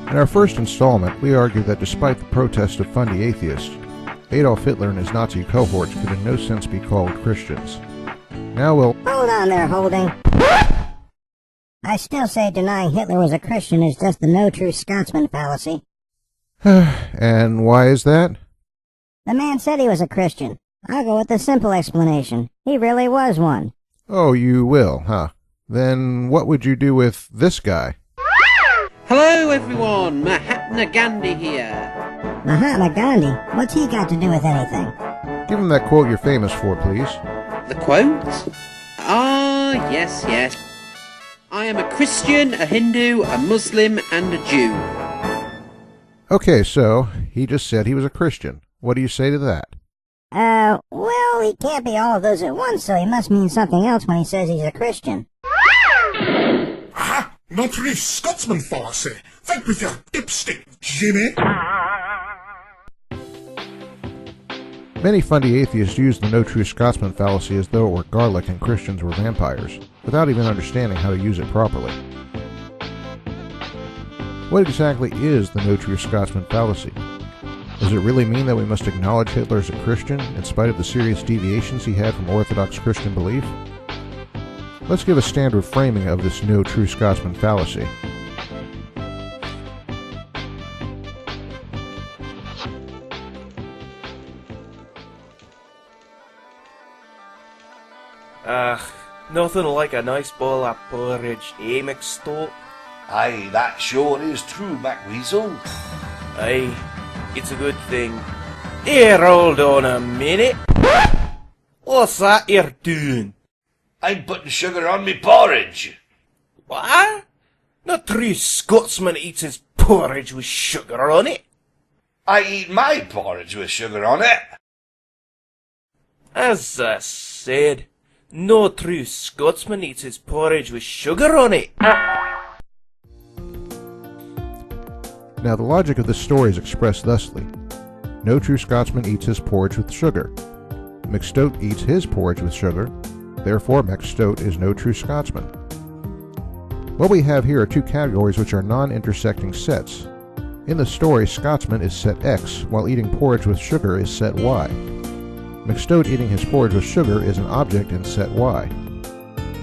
In our first installment, we argued that despite the protest of fundy atheists, Adolf Hitler and his Nazi cohorts could in no sense be called Christians. Now we'll... Hold on there, Holding. I still say denying Hitler was a Christian is just the No True Scotsman Fallacy. And why is that? The man said he was a Christian. I'll go with the simple explanation. He really was one. Oh, you will, huh? Then what would you do with this guy? Hello everyone, Mahatma Gandhi here. Mahatma Gandhi? What's he got to do with anything? Give him that quote you're famous for, please. The quote? Ah, yes. I am a Christian, a Hindu, a Muslim, and a Jew. Okay, so, he just said he was a Christian. What do you say to that? Well, he can't be all of those at once, so he must mean something else when he says he's a Christian. Aha! No True Scotsman Fallacy! Think with your dipstick, Jimmy! Many fundy atheists use the No True Scotsman Fallacy as though it were garlic and Christians were vampires, without even understanding how to use it properly. What exactly is the No True Scotsman Fallacy? Does it really mean that we must acknowledge Hitler as a Christian, in spite of the serious deviations he had from Orthodox Christian belief? Let's give a standard framing of this No True Scotsman Fallacy. Nothing like a nice bowl of porridge, eh, McStoat? Aye, that sure is true, MacWeasel. Aye, it's a good thing. Here, hold on a minute. What's that you're doing? I'm putting sugar on me porridge. What? No true Scotsman eats his porridge with sugar on it. I eat my porridge with sugar on it. As I said, no true Scotsman eats his porridge with sugar on it. Now, the logic of this story is expressed thusly. No true Scotsman eats his porridge with sugar. McStoat eats his porridge with sugar. Therefore, McStoat is no true Scotsman. What we have here are two categories which are non-intersecting sets. In the story, Scotsman is set X, while eating porridge with sugar is set Y. McStoat eating his porridge with sugar is an object in set Y.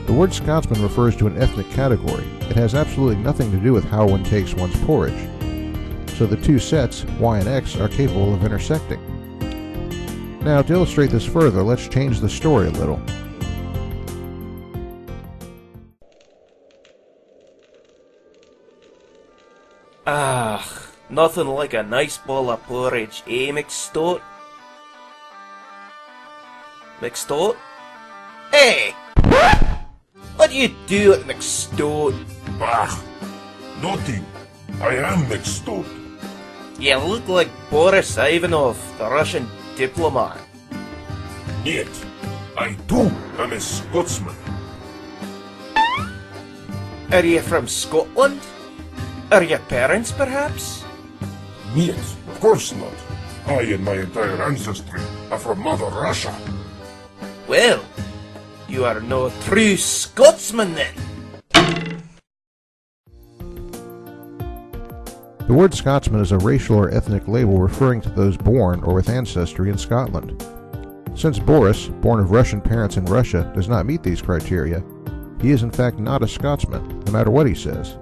The word Scotsman refers to an ethnic category. It has absolutely nothing to do with how one takes one's porridge. So the two sets, Y and X, are capable of intersecting. Now, to illustrate this further, let's change the story a little. Nothing like a nice bowl of porridge, eh, McStoat? McStoat? Hey! What do you do at McStoat? Nothing. I am McStoat. You look like Boris Ivanov, the Russian diplomat. Niet. I too am a Scotsman. Are you from Scotland? Are your parents, perhaps? Niet. Of course not. I and my entire ancestry are from Mother Russia. Well, you are no true Scotsman then. The word Scotsman is a racial or ethnic label referring to those born or with ancestry in Scotland. Since Boris, born of Russian parents in Russia, does not meet these criteria, he is in fact not a Scotsman, no matter what he says.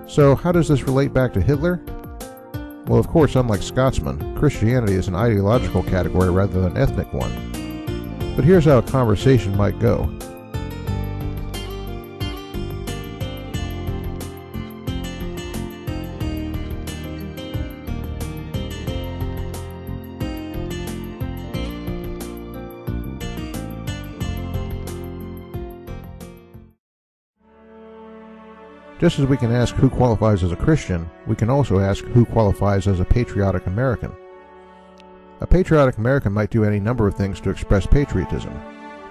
So how does this relate back to Hitler? Well, of course, unlike Scotsman, Christianity is an ideological category rather than an ethnic one. But here's how a conversation might go. Just as we can ask who qualifies as a Christian, we can also ask who qualifies as a patriotic American. A patriotic American might do any number of things to express patriotism.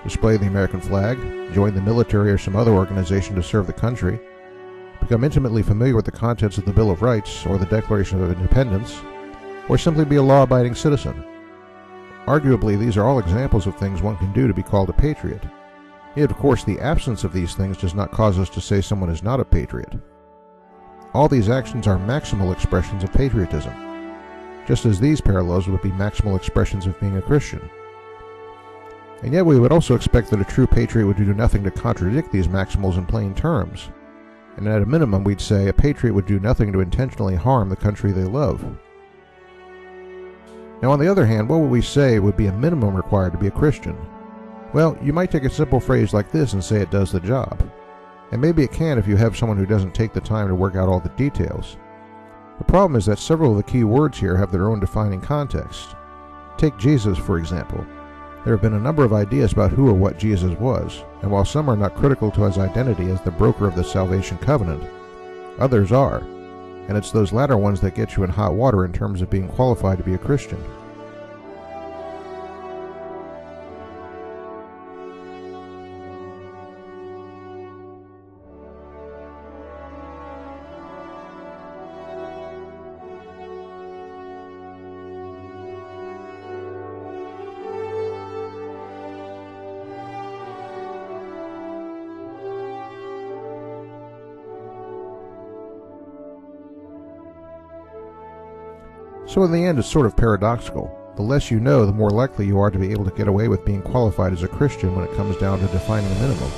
Display the American flag, join the military or some other organization to serve the country, become intimately familiar with the contents of the Bill of Rights or the Declaration of Independence, or simply be a law-abiding citizen. Arguably, these are all examples of things one can do to be called a patriot. Yet, of course, the absence of these things does not cause us to say someone is not a patriot. All these actions are maximal expressions of patriotism, just as these parallels would be maximal expressions of being a Christian. And yet we would also expect that a true patriot would do nothing to contradict these maximals in plain terms. And at a minimum, we'd say a patriot would do nothing to intentionally harm the country they love. Now, on the other hand, what would we say would be a minimum required to be a Christian? Well, you might take a simple phrase like this and say it does the job. And maybe it can if you have someone who doesn't take the time to work out all the details. The problem is that several of the key words here have their own defining context. Take Jesus, for example. There have been a number of ideas about who or what Jesus was, and while some are not critical to his identity as the broker of the salvation covenant, others are, and it's those latter ones that get you in hot water in terms of being qualified to be a Christian. So in the end, it's sort of paradoxical. The less you know, the more likely you are to be able to get away with being qualified as a Christian when it comes down to defining a minimum.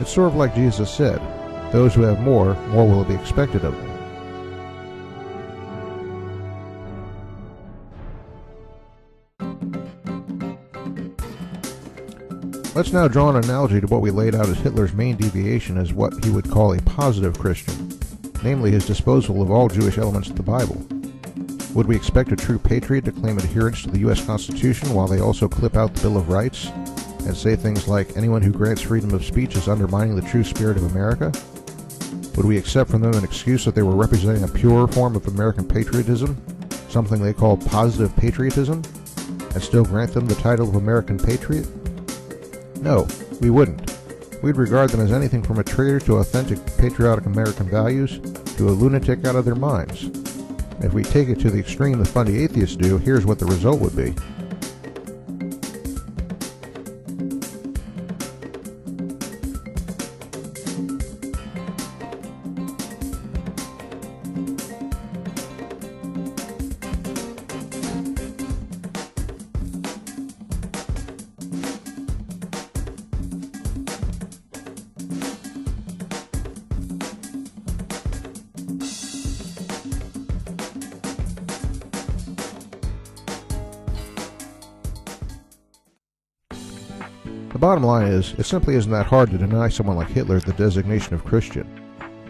It's sort of like Jesus said, those who have more will be expected of them. Let's now draw an analogy to what we laid out as Hitler's main deviation as what he would call a positive Christian, namely his disposal of all Jewish elements of the Bible. Would we expect a true patriot to claim adherence to the U.S. Constitution while they also clip out the Bill of Rights and say things like anyone who grants freedom of speech is undermining the true spirit of America? Would we accept from them an excuse that they were representing a purer form of American patriotism, something they call positive patriotism, and still grant them the title of American patriot? No, we wouldn't. We'd regard them as anything from a traitor to authentic patriotic American values to a lunatic out of their minds. If we take it to the extreme the fundy atheists do, here's what the result would be. The bottom line is, it simply isn't that hard to deny someone like Hitler the designation of Christian.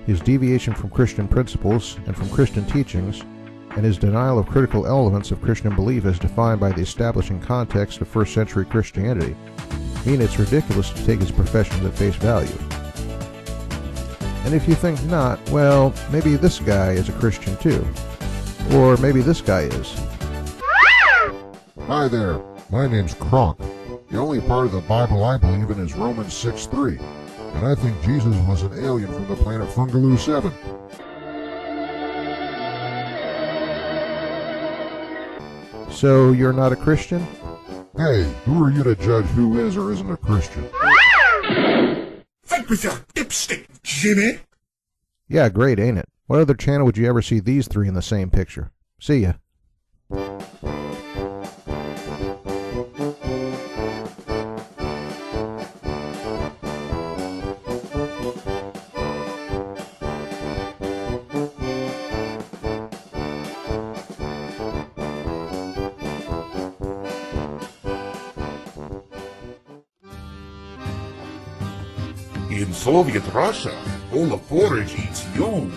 His deviation from Christian principles and from Christian teachings, and his denial of critical elements of Christian belief as defined by the establishing context of first century Christianity, mean it's ridiculous to take his professions at face value. And if you think not, well, maybe this guy is a Christian too. Or maybe this guy is. Hi there, my name's Kronk. The only part of the Bible I believe in is Romans 6:3, and I think Jesus was an alien from the planet Fungaloo 7. So you're not a Christian? Hey, who are you to judge who is or isn't a Christian? Fight with your dipstick, Jimmy! Yeah, great, ain't it? What other channel would you ever see these three in the same picture? See ya. In Soviet Russia, all the porridge eats you.